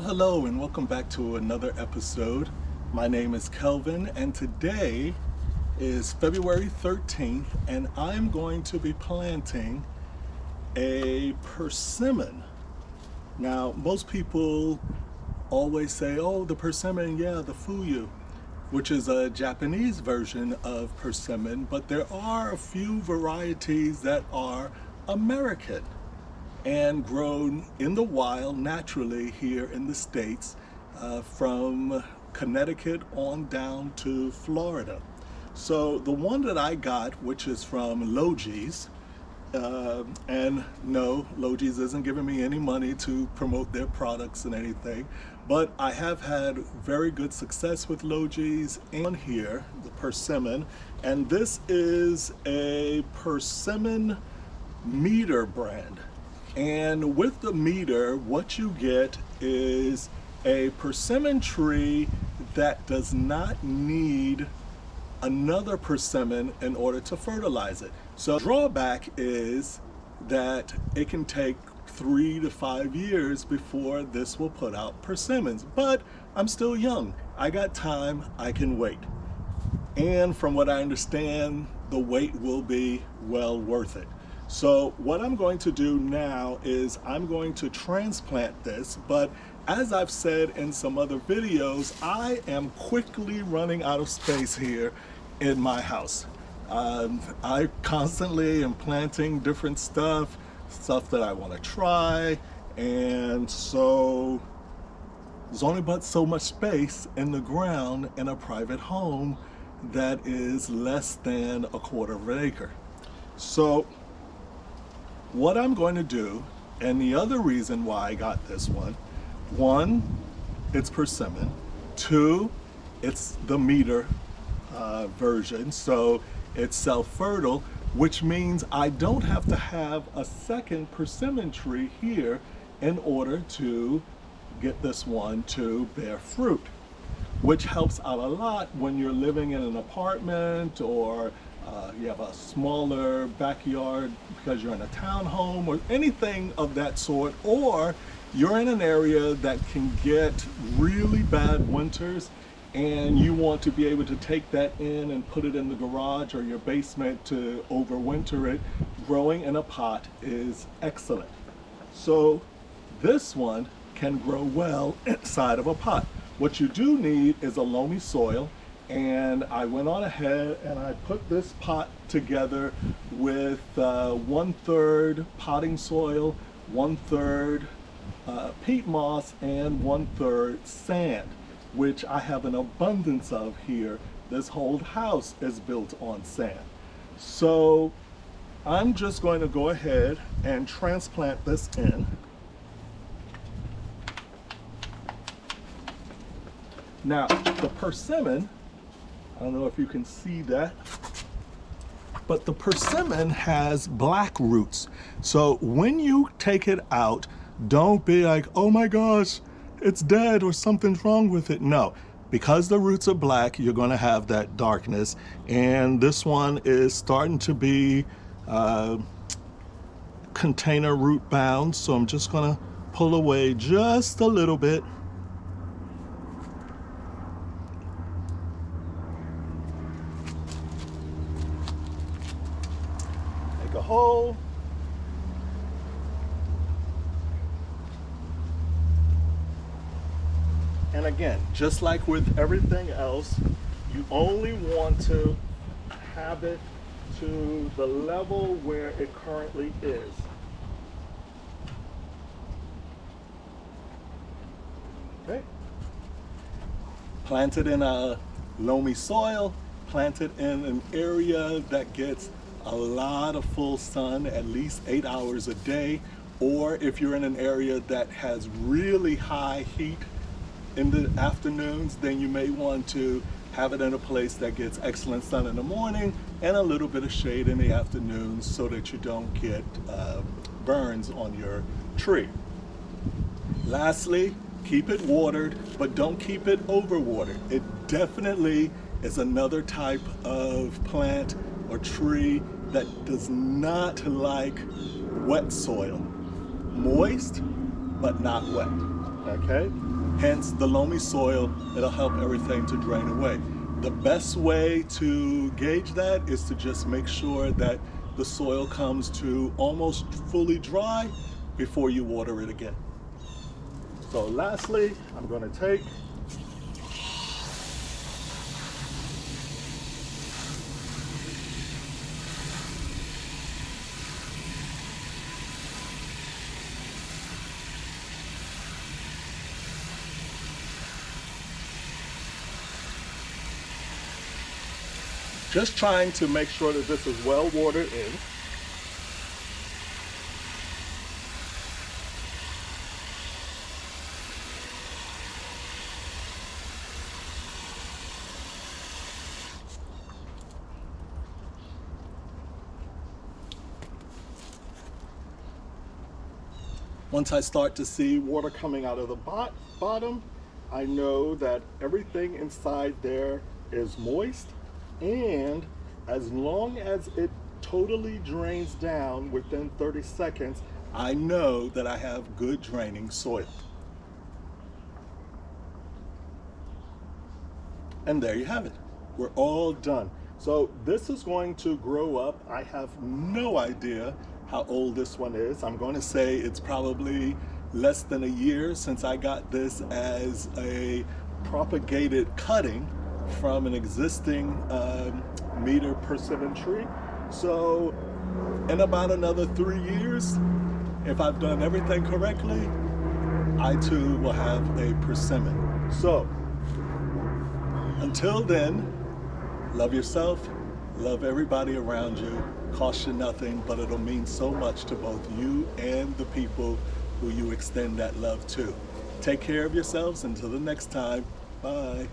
Hello and welcome back to another episode. My name is Kelvin and today is February 13th and I'm going to be planting a persimmon. Now most people always say, oh, the persimmon, yeah, the Fuyu, which is a Japanese version of persimmon, but there are a few varieties that are American and grown in the wild naturally here in the States, from Connecticut on down to Florida. So the one that I got, which is from Loamy's, and no, Loamy's isn't giving me any money to promote their products and anything, but I have had very good success with Loamy's. On here, the persimmon, and this is a persimmon Meader brand. And with the Meader, what you get is a persimmon tree that does not need another persimmon in order to fertilize it. So the drawback is that it can take 3 to 5 years before this will put out persimmons. But I'm still young. I got time, I can wait. And from what I understand, the wait will be well worth it. So what I'm going to do now is I'm going to transplant this, but as I've said in some other videos, I am quickly running out of space here in my house. I constantly am planting different stuff that I want to try, and so there's only but so much space in the ground in a private home that is less than 1/4 of an acre. So what I'm going to do, and the other reason why I got this one, it's persimmon. 2, it's the Meader version, so it's self-fertile, which means I don't have to have a second persimmon tree here in order to get this one to bear fruit, which helps out a lot when you're living in an apartment or you have a smaller backyard because you're in a townhome or anything of that sort, or you're in an area that can get really bad winters and you want to be able to take that in and put it in the garage or your basement to overwinter it. Growing in a pot is excellent. So this one can grow well inside of a pot. What you do need is a loamy soil. And I went on ahead and I put this pot together with 1/3 potting soil, 1/3 peat moss, and 1/3 sand, which I have an abundance of here. This whole house is built on sand. So I'm just going to go ahead and transplant this in. Now, the persimmon, I don't know if you can see that, but the persimmon has black roots. So when you take it out, don't be like, oh my gosh, it's dead or something's wrong with it. No, because the roots are black, you're gonna have that darkness. And this one is starting to be container root bound. So I'm just gonna pull away just a little bit. A hole, and again, just like with everything else, you only want to have it to the level where it currently is. Okay, plant it in a loamy soil, plant it in an area that gets a lot of full sun, at least 8 hours a day, or if you're in an area that has really high heat in the afternoons, then you may want to have it in a place that gets excellent sun in the morning and a little bit of shade in the afternoons so that you don't get burns on your tree. Lastly, keep it watered, but don't keep it overwatered. It definitely is another type of plant or tree that does not like wet soil. Moist, but not wet, okay? hence the loamy soil. It'll help everything to drain away. The best way to gauge that is to just make sure that the soil comes to almost fully dry before you water it again. So lastly, I'm going to take just trying to make sure that this is well watered in. Once I start to see water coming out of the bottom, I know that everything inside there is moist, and as long as it totally drains down within 30 seconds, I know that I have good draining soil. And there you have it. We're all done. So this is going to grow up. I have no idea how old this one is. I'm going to say it's probably less than a year since I got this as a propagated cutting from an existing Meader persimmon tree. So in about another 3 years, if I've done everything correctly, I too will have a persimmon. So until then, love yourself, love everybody around you. Cost you nothing, but it'll mean so much to both you and the people who you extend that love to. Take care of yourselves. Until the next time, bye.